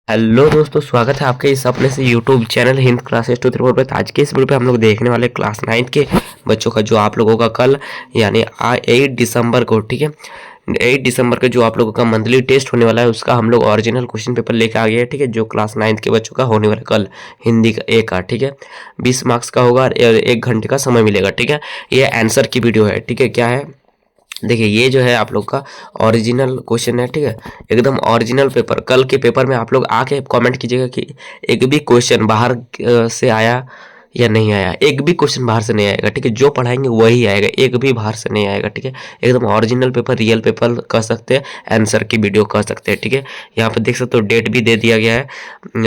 Hello दोस्तों, स्वागत है आपके इस अपने से यूट्यूब चैनल हिंद क्लासेस 234 पे। आज के इस वीडियो पे हम लोग देखने वाले क्लास 9 के बच्चों का जो आप लोगों का कल यानी 8 दिसंबर को, ठीक है, 8 दिसंबर का जो आप लोगों का मंथली टेस्ट होने वाला है उसका हम लोग ओरिजिनल क्वेश्चन पेपर लेके आ गए हैं, ठीक है, जो क्लास 9 के बच्चों का होने वाला कल हिंदी का ए का, ठीक है, 20 मार्क्स का होगा और 1 घंटे का समय मिलेगा, ठीक है। ये आंसर की वीडियो है, ठीक है। क्या है, देखिए ये जो है आप लोग का ओरिजिनल क्वेश्चन है, ठीक है, एकदम ओरिजिनल पेपर। कल के पेपर में आप लोग आके कमेंट कीजिएगा कि एक भी क्वेश्चन बाहर से आया या नहीं आया। एक भी क्वेश्चन बाहर से नहीं आएगा, ठीक है, जो पढ़ाएंगे वही आएगा, एक भी बाहर से नहीं आएगा, ठीक है। एकदम ओरिजिनल पेपर, रियल पेपर कह सकते हैं, आंसर की वीडियो कह सकते हैं, ठीक है। यहाँ पे देख सकते हो डेट भी दे दिया गया है,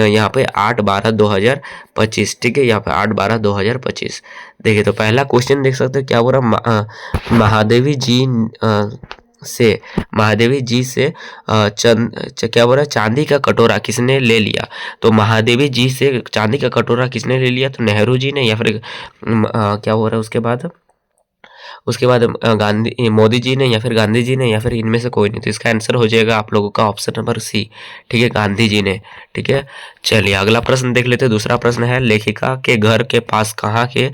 यहाँ पे 8/12/2025, ठीक है, यहाँ पे 8/12/2025। देखिए तो पहला क्वेश्चन देख सकते हो, क्या बोल रहा, महादेवी जी से महादेवी जी से क्या बोल रहा है, चांदी का कटोरा किसने ले लिया। तो महादेवी जी से चांदी का कटोरा किसने ले लिया, तो नेहरू जी ने, या फिर क्या बोल रहा है उसके बाद गांधी मोदी जी ने, या फिर गांधी जी ने, या फिर इनमें से कोई नहीं। तो इसका आंसर हो जाएगा आप लोगों का ऑप्शन नंबर सी, ठीक है, गांधी जी ने, ठीक है। चलिए अगला प्रश्न देख लेते हैं। दूसरा प्रश्न है, लेखिका के घर के पास कहाँ के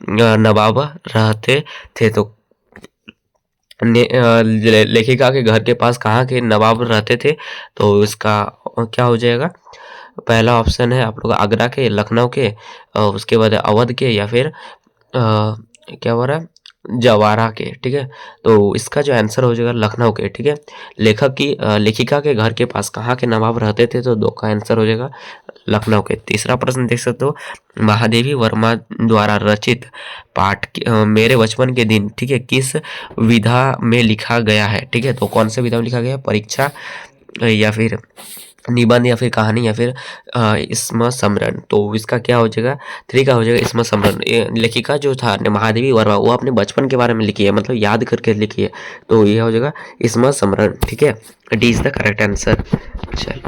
नवाब रहते थे। तो लेखिका के घर के पास कहाँ के नवाब रहते थे। तो इसका क्या हो जाएगा, पहला ऑप्शन है आप लोग आगरा के, लखनऊ के, उसके बाद अवध के, या फिर क्या बोल रहा है, जवारा के, ठीक है। तो इसका जो आंसर हो जाएगा लखनऊ के, ठीक है। लेखक की लेखिका के घर के पास कहाँ के नवाब रहते थे, तो 2 का आंसर हो जाएगा लखनऊ के। तीसरा प्रश्न देख सकते हो, महादेवी वर्मा द्वारा रचित पाठ मेरे बचपन के दिन, ठीक है, किस विधा में लिखा गया है, ठीक है। तो कौन से विधा में लिखा गया है, परीक्षा, या फिर निबंध, या फिर कहानी, या फिर इसमें समरण। तो इसका क्या हो जाएगा, 3 का हो जाएगा इसमें समरण। लेखिका जो था महादेवी वर्मा, वो अपने बचपन के बारे में लिखी है, मतलब याद करके लिखी है, तो ये हो जाएगा इसमें समरण, ठीक है। D is the correct answer. चल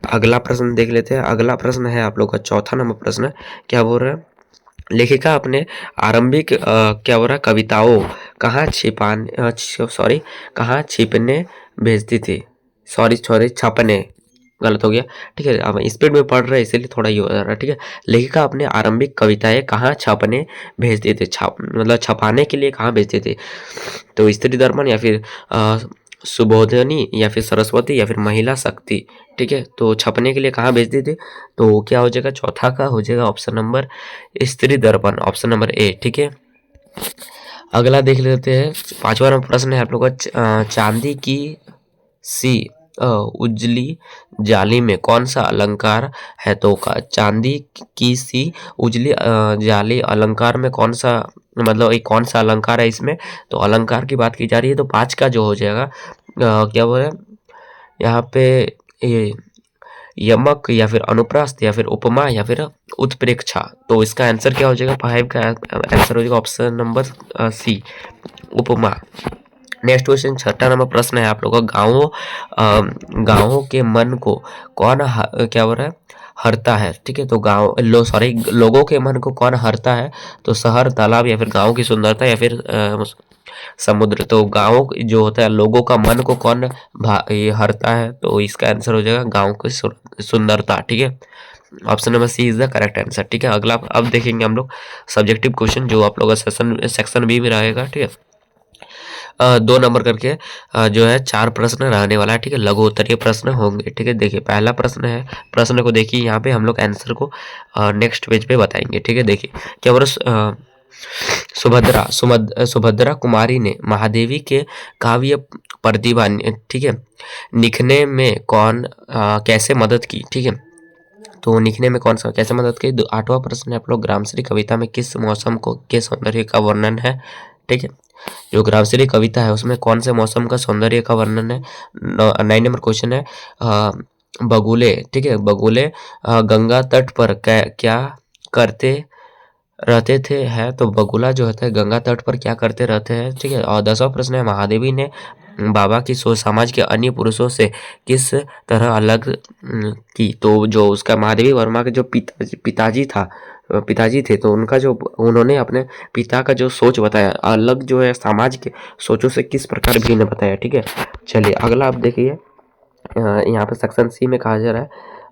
अगला प्रश्न देख लेते हैं। अगला प्रश्न है आप लोग का चौथा नंबर प्रश्न, क्या बोल रहा है, लेखिका अपने आरंभिक क्या बोल रहा है, कविताओं कहाँ छिपने भेजती थी। सॉरी सॉरी, छपने, गलत हो गया, ठीक है। अब स्पीड में पढ़ रहे हैं इसीलिए थोड़ा ये हो जा रहा है, ठीक है। लेखिका अपने आरंभिक कविताएं कहाँ छपने भेजते थे, मतलब छपाने के लिए कहाँ भेजते थे। तो स्त्री दर्पण, या फिर सुबोधनी, या फिर सरस्वती, या फिर महिला शक्ति, ठीक है। तो छपने के लिए कहाँ भेजते थे, तो क्या हो जाएगा, चौथा का हो जाएगा ऑप्शन नंबर स्त्री दर्पण, ऑप्शन नंबर ए, ठीक है। अगला देख लेते हैं। पांचवा नंबर प्रश्न है आप लोग का, चांदी की सी उजली जाली में कौन सा अलंकार है। तो का चांदी की सी उजली जाली अलंकार में कौन सा, मतलब एक कौन सा अलंकार है इसमें। तो अलंकार की बात की जा रही है, तो 5 का जो हो जाएगा क्या बोले यहाँ पे, ये यमक, या फिर अनुप्रास्थ, या फिर उपमा, या फिर उत्प्रेक्षा। तो इसका आंसर क्या हो जाएगा, 5 का आंसर हो जाएगा ऑप्शन नंबर सी, उपमा। नेक्स्ट क्वेश्चन, छठा नंबर प्रश्न है आप लोगों का, गाँवों के मन को कौन क्या बोल रहा है, हरता है, ठीक है। तो लोगों के मन को कौन हरता है। तो शहर, तालाब, या फिर गाँव की सुंदरता, या फिर समुद्र। तो गाँव जो होता है, लोगों का मन को कौन ये हरता है। तो इसका आंसर हो जाएगा गाँव की सुंदरता, ठीक है। Option number C is the correct answer, ठीक है। अगला अब देखेंगे हम लोग सब्जेक्टिव क्वेश्चन, जो आप लोग का सेक्शन बी में रहेगा, ठीक है। 2 नंबर करके जो है 4 प्रश्न रहने वाला है, ठीक है, लघु उत्तरीय प्रश्न होंगे, ठीक है। देखिए पहला प्रश्न है, प्रश्न को देखिए, यहाँ पे हम लोग आंसर को नेक्स्ट पेज पे बताएंगे, ठीक है। देखिए क्या बोल रहा, सुभद्रा कुमारी ने महादेवी के काव्य प्रतिभा, ठीक है, लिखने में कैसे मदद की, ठीक है। तो लिखने में कौन सा कैसे मदद की। 8वां प्रश्न है आप लोग, ग्रामश्री कविता में किस मौसम को के सौंदर्य का वर्णन है, ठीक है। जो ग्रामश्री कविता है उसमें कौन से मौसम का सौंदर्य का वर्णन है। 9 नंबर क्वेश्चन है, बगुले, ठीक है, बगुले गंगा तट पर क्या करते रहते थे, है। तो बगुला जो होता है गंगा तट पर क्या करते रहते हैं, ठीक है। और 10वां प्रश्न है, महादेवी ने बाबा की सोच समाज के अन्य पुरुषों से किस तरह अलग की। तो जो उसका महादेवी वर्मा के जो पिताजी थे, तो उनका जो उन्होंने अपने पिता का जो सोच बताया, अलग जो है समाज के सोचों से किस प्रकार भिन्न बताया, ठीक है। चलिए अगला आप देखिए, यहाँ पे सेक्शन सी में कहा जा रहा है,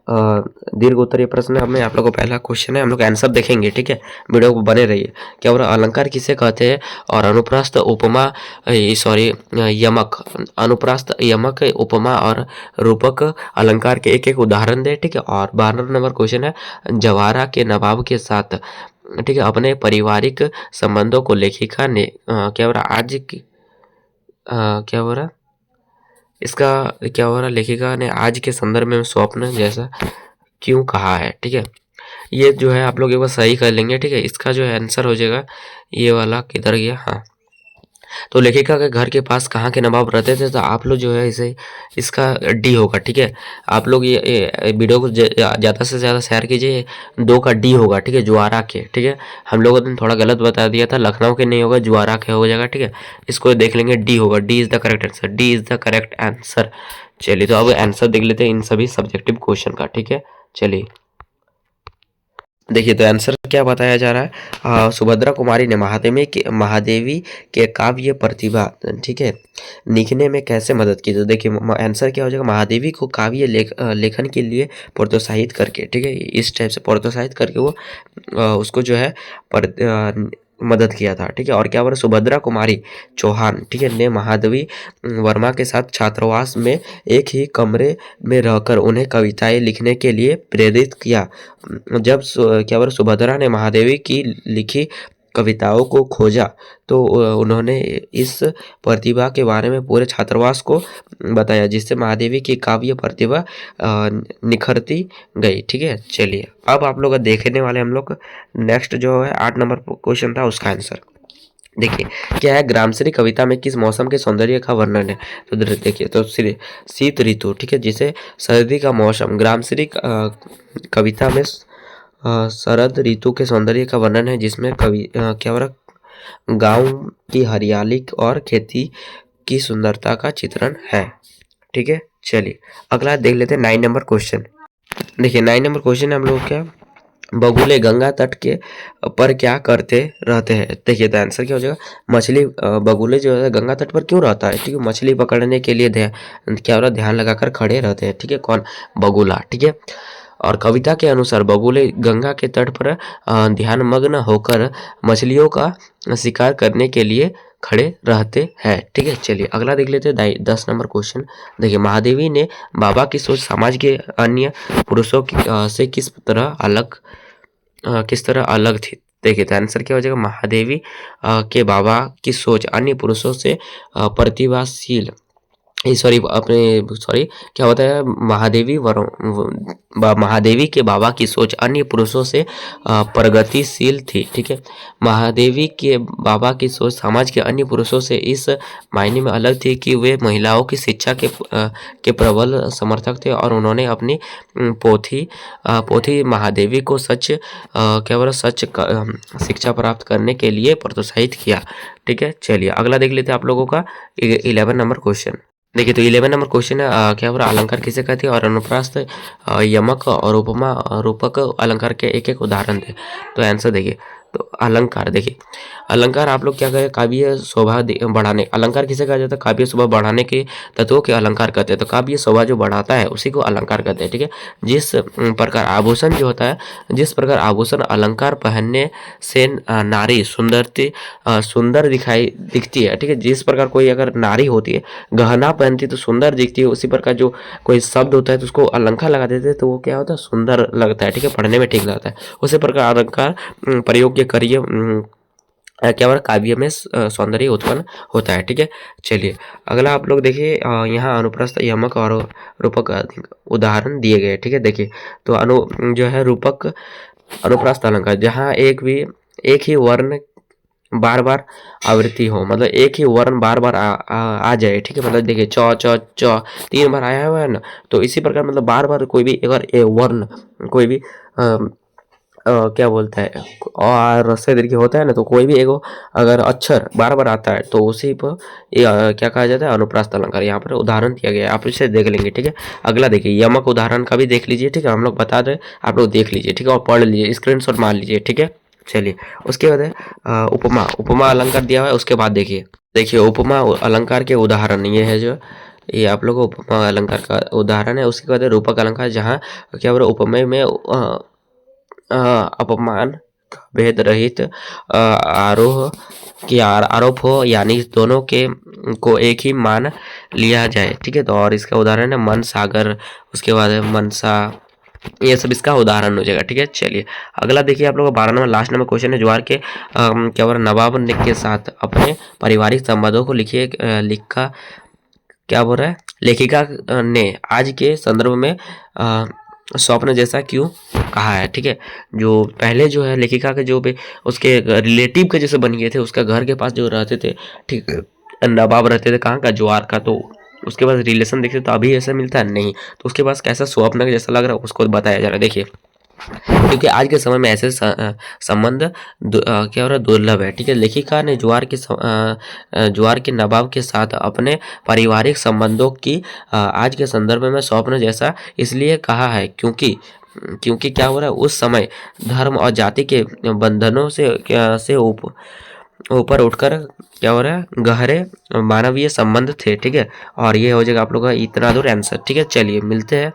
दीर्घ उत्तरीय प्रश्न हमें आप लोगों को पहला क्वेश्चन है, हम लोग आंसर देखेंगे, ठीक है। वीडियो को बने रहिए। क्या बोला, अलंकार किसे कहते हैं और अनुप्रास्थ उपमा यमक, अनुप्रास्थ यमक उपमा और रूपक अलंकार के एक एक उदाहरण दे, ठीक है। और 12 नंबर क्वेश्चन है, जवारा के नवाब के साथ, ठीक है, अपने पारिवारिक संबंधों को लेखिका ने क्या बोला आज की क्या बोल रहा इसका क्या हो रहा, लेखिका ने आज के संदर्भ में स्वप्न जैसा क्यों कहा है, ठीक है। ये जो है आप लोग एक बार सही कर लेंगे, ठीक है। इसका जो है आंसर हो जाएगा ये वाला, किधर गया, हाँ। तो लेखिका के घर के पास कहाँ के नवाब रहते थे, तो आप लोग जो है इसे इसका डी होगा, ठीक है। आप लोग ये वीडियो को ज़्यादा से ज़्यादा शेयर कीजिए। 2 का डी होगा, ठीक है, ज्वारा के, ठीक है। हम लोगों ने थोड़ा गलत बता दिया था, लखनऊ के नहीं होगा, ज्वारा के हो जाएगा, ठीक है। इसको देख लेंगे, डी होगा, D is the correct answer, D is the correct answer. चलिए तो अब आंसर देख लेते हैं इन सभी सब्जेक्टिव क्वेश्चन का, ठीक है। चलिए देखिए, तो आंसर क्या बताया जा रहा है, सुभद्रा कुमारी ने महादेवी के काव्य प्रतिभा, ठीक है, लिखने में कैसे मदद की। तो देखिए आंसर क्या हो जाएगा, महादेवी को काव्य लेखन के लिए प्रोत्साहित करके, ठीक है, इस टाइप से प्रोत्साहित करके वो उसको जो है मदद किया था, ठीक है। और क्या बोला, सुभद्रा कुमारी चौहान, ठीक है, ने महादेवी वर्मा के साथ छात्रावास में एक ही कमरे में रहकर उन्हें कविताएं लिखने के लिए प्रेरित किया। जब क्या बोला, सुभद्रा ने महादेवी की लिखी कविताओं को खोजा तो उन्होंने इस प्रतिभा के बारे में पूरे छात्रावास को बताया, जिससे महादेवी की काव्य प्रतिभा निखरती गई, ठीक है। चलिए अब आप लोग देखने वाले हम लोग नेक्स्ट जो है 8 नंबर क्वेश्चन था, उसका आंसर देखिए क्या है। ग्रामश्री कविता में किस मौसम के सौंदर्य का वर्णन है, तो देखिए, तो शीत ऋतु, ठीक है, जिसे सर्दी का मौसम। ग्रामश्री कविता में शरद ऋतु के सौंदर्य का वर्णन है, जिसमें क्या हो रहा, गांव की हरियाली और खेती की सुंदरता का चित्रण है, ठीक है। चलिए अगला देख लेते हैं 9 नंबर क्वेश्चन। देखिए 9 नंबर क्वेश्चन है हम लोग क्या, बगुले गंगा तट के पर क्या करते रहते हैं। देखिए तो आंसर क्या हो जाएगा, मछली, बगुले जो है गंगा तट पर क्यों रहता है, ठीक है, मछली पकड़ने के लिए क्या हो रहा, ध्यान लगाकर खड़े रहते हैं, ठीक है, कौन, बगुला, ठीक है। और कविता के अनुसार बगुले गंगा के तट पर ध्यानमग्न होकर मछलियों का शिकार करने के लिए खड़े रहते हैं, ठीक है। चलिए अगला देख लेते हैं 10 नंबर क्वेश्चन। देखिए महादेवी ने बाबा की सोच समाज के अन्य पुरुषों से किस तरह अलग थी। देखिए तो आंसर क्या हो जाएगा, महादेवी के बाबा की सोच अन्य पुरुषों से प्रतिभाशील, क्या होता है, महादेवी के बाबा की सोच अन्य पुरुषों से प्रगतिशील थी, ठीक है। महादेवी के बाबा की सोच समाज के अन्य पुरुषों से इस मायने में अलग थी कि वे महिलाओं की शिक्षा के प्रबल समर्थक थे और उन्होंने अपनी पोथी महादेवी को सच शिक्षा प्राप्त करने के लिए प्रोत्साहित किया, ठीक है। चलिए अगला देख लेते हैं आप लोगों का 11 नंबर क्वेश्चन। देखिए तो 11 नंबर क्वेश्चन है, क्या हो रहा, अलंकार किसे कहते हैं और अनुप्रास्थ यमक और उपमा रूपक अलंकार के एक एक उदाहरण थे। तो आंसर देखिए, तो अलंकार, देखिए अलंकार आप लोग क्या कहें, काव्य शोभा बढ़ाने, अलंकार किसे कहा जाता है, काव्य शोभा बढ़ाने के तत्वों के अलंकार कहते हैं। तो काव्य शोभा जो बढ़ाता है उसी को अलंकार कहते हैं, ठीक है। जिस प्रकार आभूषण जो होता है, जिस प्रकार आभूषण अलंकार पहनने से नारी सुंदर दिखती है, ठीक है। जिस प्रकार कोई अगर नारी होती है गहना पहनती है तो सुंदर दिखती है, उसी प्रकार जो कोई शब्द होता है तो उसको अलंकार लगा देते हैं तो वो क्या होता है, सुंदर लगता है, ठीक है, पढ़ने में ठीक लगता है। उसी प्रकार अलंकार प्रयोग करिए क्या बार काव्य में सौंदर्य उत्पन्न होता है, ठीक है। चलिए अगला आप लोग देखिए, यहाँ अनुप्रस्थ यमक और रूपक उदाहरण दिए गए, ठीक है। देखिए तो जो है रूपक अनुप्रास्थ अलंकार, जहाँ एक ही वर्ण बार बार आवृत्ति हो, मतलब एक ही वर्ण बार बार आ जाए, ठीक है। मतलब देखिए च च च 3 बार आया हुआ है ना, तो इसी प्रकार मतलब बार बार कोई भी अगर वर्ण कोई भी क्या बोलता है और से दीर्घ होता है ना, तो कोई भी एगो अगर अक्षर बार बार आता है तो उसी पर क्या कहा जाता है, अनुप्रास्थ अलंकार। यहाँ पर उदाहरण दिया गया है, आप इसे देख लेंगे, ठीक है। अगला देखिए यमक उदाहरण का भी देख लीजिए, ठीक है, हम लोग बता दें, आप लोग देख लीजिए, ठीक है, और पढ़ लीजिए, स्क्रीनशॉट मार लीजिए, ठीक है। चलिए उसके बाद है उपमा अलंकार दिया हुआ है, उसके बाद देखिए उपमा अलंकार के उदाहरण ये है जो ये आप लोग को उपमा अलंकार का उदाहरण है। उसके बाद है रूपक अलंकार, जहाँ क्या बोल रहे उपमेय में अपमान भेद रहित आरोह की आरोप हो, यानी दोनों के को एक ही मान लिया जाए। ठीक है, तो और इसका उदाहरण है मन सागर, उसके बाद है मनसा, ये सब इसका उदाहरण हो जाएगा। ठीक है, चलिए अगला देखिए आप लोग का 12 नंबर लास्ट नंबर क्वेश्चन है। ज्वार के क्या बोल रहे नवाब ने के साथ अपने पारिवारिक संबंधों को लिखिए, लिखा क्या बोल रहा है लेखिका ने आज के संदर्भ में स्वप्न जैसा क्यों कहा है। ठीक है, जो पहले जो है लेखिका के जो भी उसके रिलेटिव के जैसे बन गए थे, उसका घर के पास जो रहते थे, ठीक है, नवाब रहते थे कहाँ का, ज्वार का, तो उसके पास रिलेशन देखते तो अभी ऐसा मिलता है नहीं, तो उसके पास कैसा स्वप्न जैसा लग रहा है उसको बताया जा रहा है। देखिए, क्योंकि आज के समय में ऐसे संबंध क्या हो रहा है दुर्लभ है। ठीक है, लेखिका ने ज्वार के नवाब के साथ अपने पारिवारिक संबंधों की आज के संदर्भ में स्वप्न जैसा इसलिए कहा है क्योंकि क्या हो रहा है उस समय धर्म और जाति के बंधनों से ऊपर उठकर क्या हो रहा है गहरे मानवीय संबंध थे। ठीक है, और ये हो जाएगा आप लोगों का इतना दूर आंसर। ठीक है, चलिए मिलते हैं,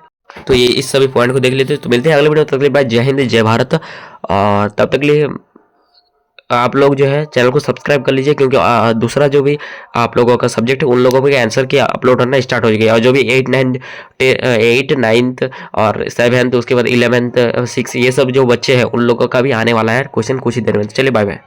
तो ये इस सभी पॉइंट को देख लेते हैं, तो मिलते हैं अगले वीडियो, तब तक के लिए बाय, जय हिंद जय भारत। और तब तक के लिए आप लोग जो है चैनल को सब्सक्राइब कर लीजिए, क्योंकि दूसरा जो भी आप लोगों का सब्जेक्ट है उन लोगों के आंसर की अपलोड करना स्टार्ट हो जाएगी, और जो भी 8 9th और 7th उसके बाद 11th 6 ये सब जो बच्चे हैं उन लोगों का भी आने वाला है क्वेश्चन कुछ ही देर में। चलिए बाय बाय।